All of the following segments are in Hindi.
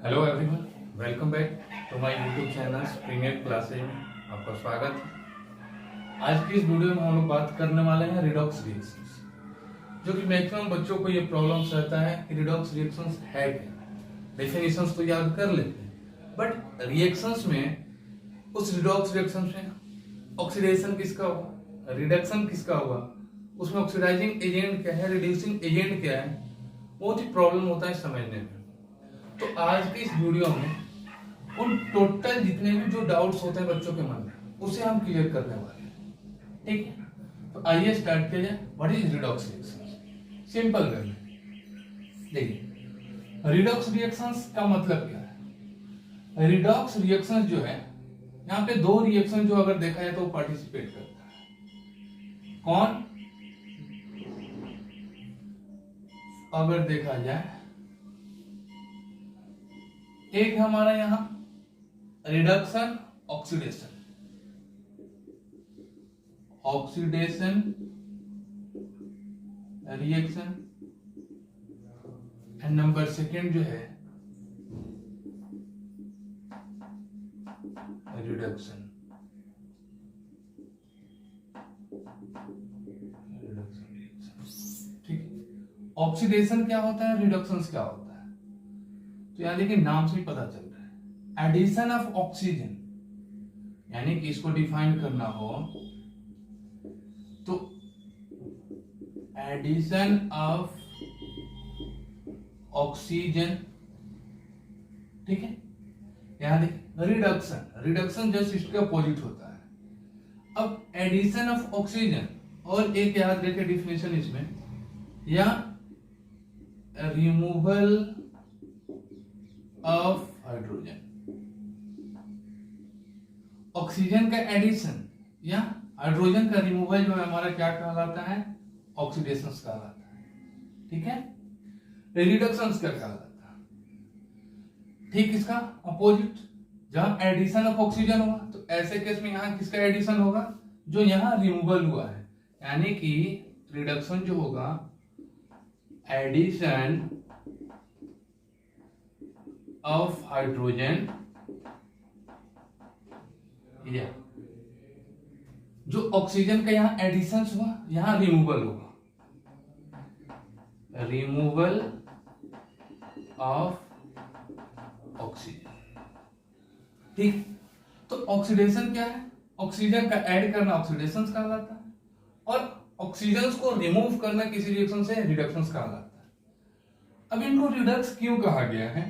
Hello everyone, welcome back to my YouTube channel premier classes में आपका स्वागत है। आज की इस वीडियो में हम लोग बात करने वाले हैं रिडॉक्स रिएक्शंस, जो कि मैक्सिमम बच्चों को ये प्रॉब्लम्स रहता है कि रिडॉक्स रिएक्शंस है क्या। डेफिनेशंस तो याद कर लेते हैं, बट रिएक्शंस में उस रिडॉक्स रिएक्शंस में ऑक्सीडेशन किसका हुआ, रिडक्शन किसका हुआ, उसमें ऑक्सीडाइजिंग एजेंट क्या है, रिड्यूसिंग एजेंट क्या है, बहुत ही प्रॉब्लम होता है समझने में। तो आज की इस वीडियो में उन टोटल जितने भी जो डाउट्स होते हैं बच्चों के मन में उसे हम क्लियर करने वाले हैं। ठीक है, तो आइए स्टार्ट किया जाए। What is redox reaction? Simple कर देखिए, रिडॉक्स रिएक्शंस का मतलब क्या है। रिडॉक्स रिएक्शंस जो है, यहाँ पे दो रिएक्शन जो अगर देखा जाए तो पार्टिसिपेट करता है। कौन? अगर देखा जाए, एक हमारा यहां reduction oxidation, oxidation reaction, and number second जो है रिडक्शन। ठीक है, ऑक्सीडेशन क्या होता है, रिडक्शन क्या होता है, तो यानी कि नाम से ही पता चल रहा है। एडिशन ऑफ ऑक्सीजन, यानी कि इसको डिफाइन करना हो तो एडिशन ऑफ ऑक्सीजन। ठीक है, यहां देखिए रिडक्शन, रिडक्शन जस्ट इसके अपोजिट होता है। अब एडिशन ऑफ ऑक्सीजन और एक याद रखे डिफिनेशन इसमें, या रिमूवल ऑफ हाइड्रोजन। ऑक्सीजन का एडिशन या हाइड्रोजन का रिमूवल जो है हमारा क्या कहलाता है, ऑक्सीडेशन कहलाता है। ठीक है, रिडक्शन क्या कहलाता है, ठीक इसका अपोजिट। जहां एडिशन ऑफ ऑक्सीजन हुआ तो ऐसे केस में यहां किसका एडिशन होगा, जो यहां रिमूवल हुआ है, यानी कि रिडक्शन जो होगा एडिशन ऑफ हाइड्रोजन, या जो ऑक्सीजन का यहां एडिशन हुआ यहां रिमूवल होगा, रिमूवल ऑफ ऑक्सीजन। ठीक, तो ऑक्सीडेशन क्या है, ऑक्सीजन का ऐड करना ऑक्सीडेशन कहलाता है, और ऑक्सीजन को रिमूव करना किसी रिएक्शन से रिडक्शन कहलाता है। अब इनको रिडक्स क्यों कहा गया है,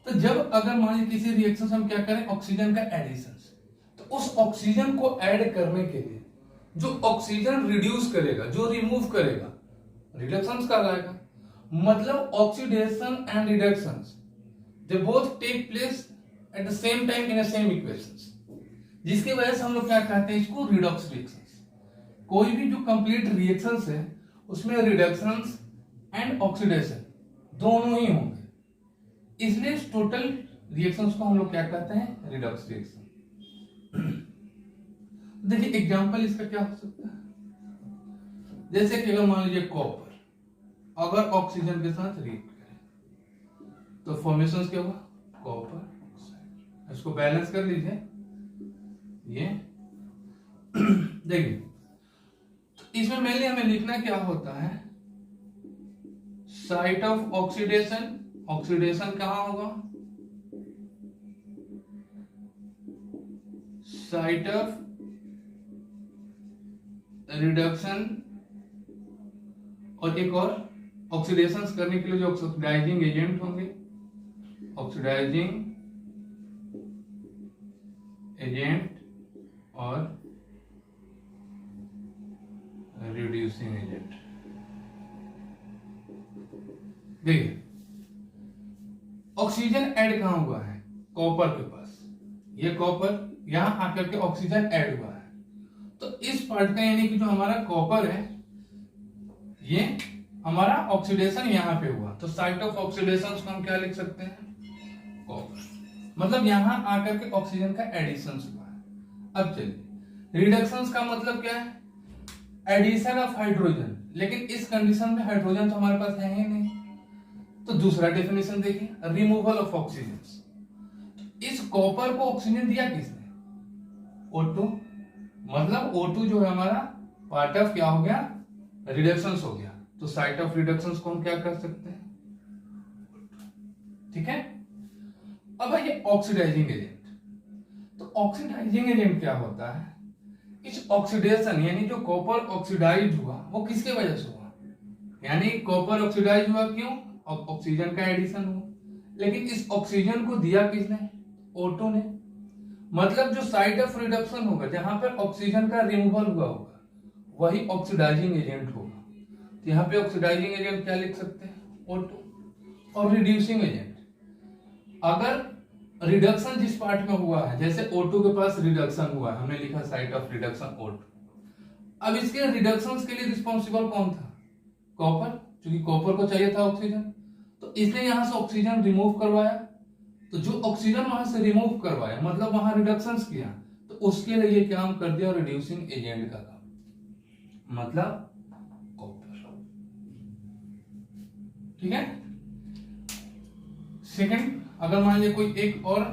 तो जब अगर मान लीजिए किसी रिएक्शन से हम क्या करें, ऑक्सीजन का एडिशन, तो उस ऑक्सीजन को ऐड करने के लिए जो ऑक्सीजन रिड्यूस करेगा, जो रिमूव करेगा, रिडक्शन कहलाएगा। मतलब oxidation and reduction they both take place at the same time in a same equations, जिसकी वजह से हम लोग क्या कहते हैं इसको, रिडॉक्स रिएक्शंस। कोई भी जो कंप्लीट रिएक्शंस है उसमें रिडक्शंस एंड ऑक्सीडेशन दोनों ही होंगे, इसलिए टोटल रिएक्शंस को हम लोग क्या कहते हैं, रिडॉक्स रिएक्शन। देखिए एग्जांपल इसका क्या हो सकता है, जैसे कि अगर मान लीजिए कॉपर अगर ऑक्सीजन के साथ रिएक्ट करे तो फॉर्मेशन क्या हुआ, कॉपर ऑक्साइड। इसको बैलेंस कर लीजिए, ये देखिए, तो इसमें मेनली हमें लिखना क्या होता है, साइट ऑफ ऑक्सीडेशन। ऑक्सीडेशन कहां होगा, साइट ऑफ रिडक्शन, और एक और ऑक्सीडेशन करने के लिए जो ऑक्सीडाइजिंग एजेंट होंगे, ऑक्सीडाइजिंग एजेंट और रिड्यूसिंग एजेंट। देखिए ऑक्सीजन ऐड कहां हुआ है, कॉपर के पास, ये कॉपर यहां आकर के ऑक्सीजन ऐड हुआ है, तो इस पार्ट का यानी कि जो हमारा कॉपर है ये हमारा ऑक्सीडेशन यहां पे हुआ, तो साइट ऑफ ऑक्सीडेशन को हम क्या लिख सकते हैं, कॉपर। मतलब यहां आकर के ऑक्सीजन का एडिशन हुआ है। अब चलिए रिडक्शन का मतलब क्या है, एडिशन ऑफ हाइड्रोजन, लेकिन इस कंडीशन में हाइड्रोजन तो हमारे पास है ही नहीं, तो दूसरा डेफिनेशन देखिए, रिमूवल ऑफ ऑक्सीजन। इस कॉपर को ऑक्सीजन दिया किसने? O2। मतलब O2 जो है हमारा पार्ट ऑफ क्या हो गया? रिडक्शंस हो गया। तो साइट ऑफ रिडक्शंस को हम क्या कर सकते हैं? ठीक है। अब है ये ऑक्सीडाइजिंग एजेंट। तो ऑक्सीडाइजिंग एजेंट क्या होता है? इस ऑक्सीडेशन यानी जो कॉपर ऑक्सीडाइज हुआ वो किसके वजह से हुआ? यानी कॉपर ऑक्सीडाइज हुआ क्यों? ऑक्सीजन का एडिशन हुआ। लेकिन इस ऑक्सीजन को दिया किसने? O2 ने। मतलब जो साइट ऑफ रिडक्शन होगा, जहां पर ऑक्सीजन का रिमूवल हुआ होगा, वही ऑक्सीडाइजिंग एजेंट होगा। तो यहाँ पे ऑक्सीडाइजिंग एजेंट क्या लिख सकते हैं? O2। और रिड्यूसिंग एजेंट, अगर रिडक्शन जिस पार्ट में हुआ है, जैसे O2 के पास रिडक्शन हुआ है, हमने लिखा साइट ऑफ रिडक्शन O2। अब इसके रिडक्शंस के लिए रिस्पॉन्सिबल कौन था? कॉपर, क्योंकि कॉपर को चाहिए था ऑक्सीजन। तो इसने यहां से ऑक्सीजन रिमूव करवाया। तो जो ऑक्सीजन वहां से रिमूव करवाया मतलब वहां रिडक्शंस किया, तो उसके लिए ये काम कर दिया रिड्यूसिंग एजेंट का काम, मतलब कॉपर। ठीक है। सेकंड, अगर मान लीजिए कोई एक और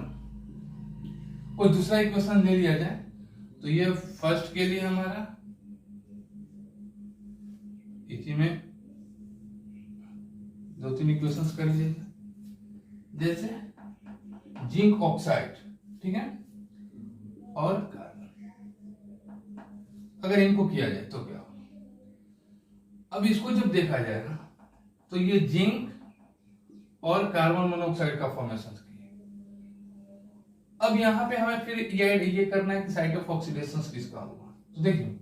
कोई दूसरा इक्वेशन ले लिया जाए, तो ये फर्स्ट के लिए हमारा इसी में 2-3 इक्वेशंस कर लीजिए। जैसे जिंक ऑक्साइड, ठीक है, और कार्बन, अगर इनको किया जाए तो क्या होगा? अब इसको जब देखा जाएगा तो ये जिंक और कार्बन मोनोऑक्साइड का फॉर्मेशन किए। अब यहां पे हमें फिर ये करना है कि साइट ऑफ ऑक्सीडेशन किसका हुआ। तो देखिए,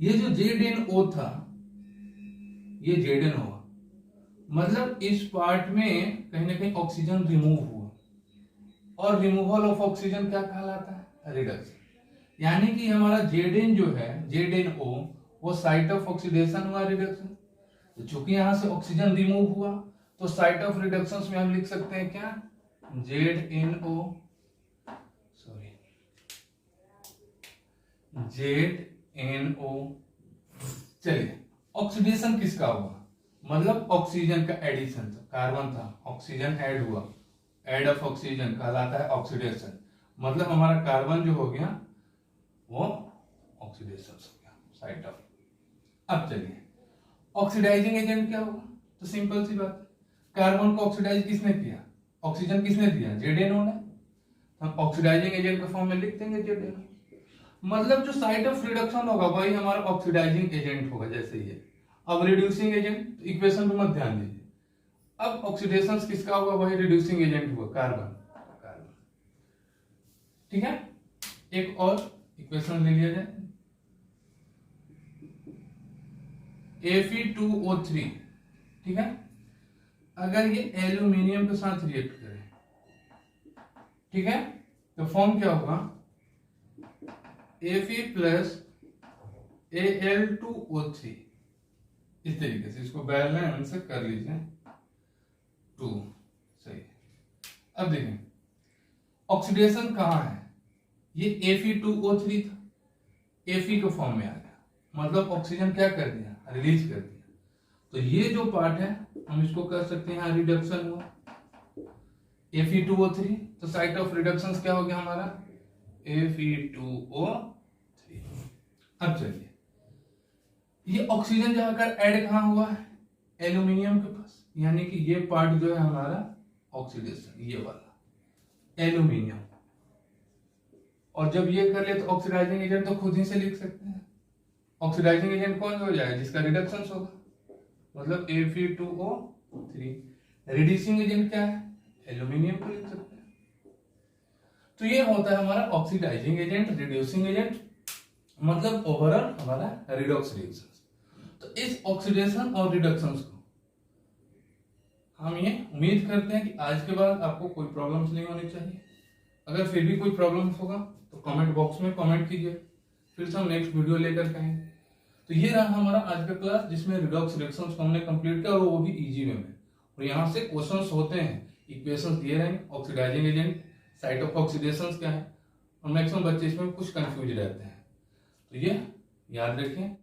ये जो ZnO था, ये Zn हुआ, मतलब इस पार्ट में कहीं ना कहीं ऑक्सीजन रिमूव हुआ। और रिमूवल ऑफ ऑक्सीजन क्या कहलाता है? रिडक्शन। यानी कि हमारा Zn जो है, ZnO, वो साइट ऑफ ऑक्सीडेशन हुआ, रिडक्शन। तो चूंकि यहां से ऑक्सीजन रिमूव हुआ, तो साइट ऑफ रिडक्शंस में हम लिख सकते हैं क्या? ZnO, sorry, ZnO। चलिए, ऑक्सीडेशन किसका हुआ? मतलब ऑक्सीजन का एडिशन था, कार्बन था, ऑक्सीजन ऐड हुआ, ऐड ऑफ ऑक्सीजन कहलाता है ऑक्सीडेशन। मतलब हमारा कार्बन जो हो गया वो ऑक्सीडेशन हो गया, साइट ऑफ। अब चलिए, ऑक्सीडाइजिंग एजेंट क्या होगा? तो सिंपल सी बात, कार्बन को ऑक्सीडाइज किसने किया? ऑक्सीजन किसने दिया? ZnO ने। हम ऑक्सीडाइजिंग एजेंट के फॉर्म में लिख देंगे ZnO। मतलब जो साइट ऑफ रिडक्शन होगा वही हमारा ऑक्सीडाइजिंग एजेंट होगा, जैसे ये। अब रिड्यूसिंग एजेंट, इक्वेशन पे मत ध्यान दीजिए। अब ऑक्सीडेशन किसका हुआ? वही रिड्यूसिंग एजेंट हुआ, कार्बन। ठीक है। एक और इक्वेशन ले लिया जाए, Fe2O3, ठीक है। अगर ये एल्यूमिनियम के साथ रिएक्ट करे, ठीक है, तो फॉर्म क्या होगा? Fe plus Al2O3। इस तरीके से इसको बैलेंस कर लीजिए, 2, सही। अब देखें ऑक्सीडेशन कहाँ है? ये Fe2O3 था, Fe के फॉर्म में आ गया, मतलब ऑक्सीजन क्या कर दिया? रिलीज कर दिया। तो ये जो पार्ट है हम इसको कर सकते हैं, यहाँ रिडक्शन हुआ Fe2O3, तो साइट ऑफ रिडक्शन क्या हो गया हमारा? Fe2O3। अब चलिए, ये ऑक्सीजन जाकर ऐड कहाँ हुआ है? एल्यूमिनियम के पास, यानी कि ये पार्ट जो है हमारा ऑक्सीडेशन, ये वाला एल्यूमिनियम। और जब ये कर ले तो ऑक्सीडाइजिंग एजेंट तो खुद ही से लिख सकते हैं। ऑक्सीडाइजिंग एजेंट कौन हो जाएगा? जिसका रिडक्शन होगा, मतलब Fe2O3। रिड्यूसिंग एजेंट क्या है? एल्यूमिनियम को लिख सकते हैं। तो ये होता है हमारा ऑक्सीडाइजिंग एजेंट, रिड्यूसिंग एजेंट, मतलब ओवरऑल हमारा रिडॉक्स रिएक्शन। तो इस ऑक्सीडेशन और रिडक्शंस को हम ये उम्मीद करते हैं कि आज के बाद आपको कोई प्रॉब्लम्स नहीं होनी चाहिए। अगर फिर भी कोई प्रॉब्लम्स होगा तो कमेंट बॉक्स में कमेंट कीजिए, फिर से हम नेक्स्ट वीडियो लेकर के आएंगे। तो ये रहा हमारा आज का क्लास, जिसमें रिडॉक्स रिएक्शंस को हमने कंप्लीट किया, और वो भी इजी वे में। और यहाँ से क्वेश्चंस होते हैं, इक्वेशंस दिए रहेंगे, oxidising agent, site of oxidation क्या है, और मैक्सिमम बच्चे इसमें कुछ कंफ्यूज रहते हैं। तो ये याद रखें।